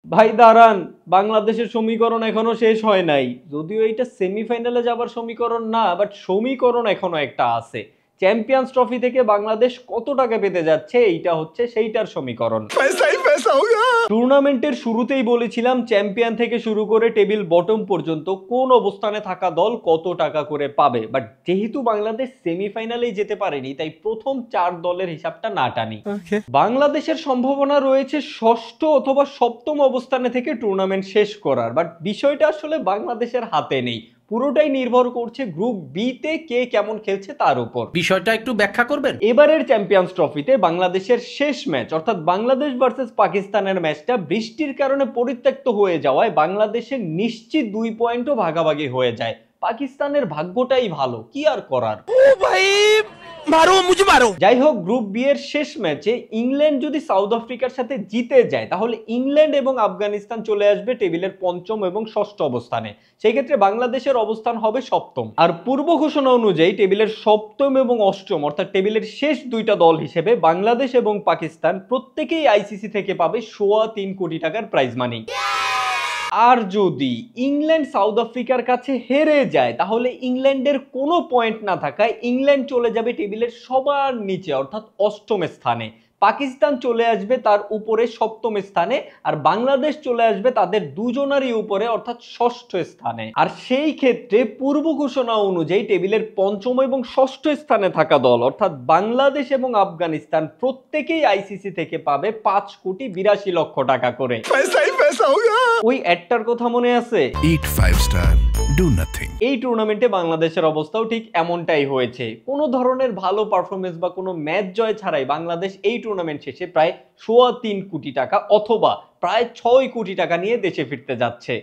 ভাই দাঁড়ান, বাংলাদেশের সমীকরণ এখনো শেষ হয় নাই। যদিও এটা সেমিফাইনালে যাবার সমীকরণ না, বাট সমীকরণ এখনো একটা আছে। চ্যাম্পিয়ন্স ট্রফি থেকে বাংলাদেশ কত টাকা পেতে যাচ্ছে, এইটা হচ্ছে সেইটার সমীকরণ। টুর্নামেন্টের শুরুতেই বলেছিলাম চ্যাম্পিয়ন থেকে শুরু করে টেবিল বটম পর্যন্ত কোন অবস্থানে থাকা দল কত টাকা করে পাবে, বাট যেহেতু বাংলাদেশ সেমিফাইনালেই যেতে পারেনি, তাই প্রথম 4 দলের হিসাবটা না টানি। বাংলাদেশের সম্ভাবনা রয়েছে ষষ্ঠ অথবা সপ্তম অবস্থানে থেকে টুর্নামেন্ট শেষ করার, বাট বিষয়টা আসলে বাংলাদেশের হাতে নেই। পুরোটাই নির্ভর করছে গ্রুপ বি তে কে কেমন খেলছে তার উপর। বিষয়টা একটু ব্যাখ্যা করবেন? এবারের চ্যাম্পিয়ন্স ট্রফিতে বাংলাদেশের শেষ ম্যাচ অর্থাৎ বাংলাদেশ ভার্সেস পাকিস্তানের ম্যাচটা বৃষ্টির কারণে পরিত্যক্ত হয়ে যাওয়ায় বাংলাদেশের নিশ্চিত 2 পয়েন্টও ভাগাভাগি হয়ে যায়। পাকিস্তানের ভাগ্যটাই ভালো, কি আর করার। ও ভাই মারো মুঝে মারো। যাই হোক, গ্রুপ বি এর শেষ ম্যাচে ইংল্যান্ড যদি সাউথ আফ্রিকার সাথে জিতে যায়, তাহলে ইংল্যান্ড এবং আফগানিস্তান চলে আসবে টেবিলের পঞ্চম এবং ষষ্ঠ অবস্থানে। সেই ক্ষেত্রে বাংলাদেশের অবস্থান হবে সপ্তম। আর পূর্ব ঘোষণা অনুযায়ী টেবিলের সপ্তম এবং অষ্টম অর্থাৎ টেবিলের শেষ দুইটা দল হিসেবে বাংলাদেশ এবং পাকিস্তান প্রত্যেকেই আইসিসি থেকে পাবে 3.25 কোটি টাকার প্রাইজ মানি। আর যদি ইংল্যান্ড সাউথ আফ্রিকার কাছে হেরে যায়, তাহলে ইংল্যান্ডের কোনো পয়েন্ট না থাকায় ইংল্যান্ড চলে যাবে টেবিলের সবার নিচে অর্থাৎ অষ্টম স্থানে। পাকিস্তান চলে আসবে তার উপরে সপ্তম স্থানে, আর বাংলাদেশ চলে আসবে তাদের দুজনারই উপরে অর্থাৎ ষষ্ঠ স্থানে। আর সেই ক্ষেত্রে পূর্ব ঘোষণা অনুযায়ী টেবিলের পঞ্চম এবং ষষ্ঠ স্থানে থাকা দল অর্থাৎ বাংলাদেশ এবং আফগানিস্তান প্রত্যেকেই আইসিসি থেকে পাবে 5.82 কোটি টাকা করে। ওই অ্যাডটার কথা মনে আছে? Eat 5 star, do nothing. এই টুর্নামেন্টে বাংলাদেশের অবস্থাও ঠিক এমনটাই হয়েছে। কোনো ধরনের ভালো পারফরমেন্স বা কোনো ম্যাচ জয় ছাড়াই বাংলাদেশ এই টুর্নামেন্ট শেষে প্রায় 3.25 কোটি টাকা অথবা প্রায় 6 কোটি টাকা নিয়ে দেশে ফিরতে যাচ্ছে।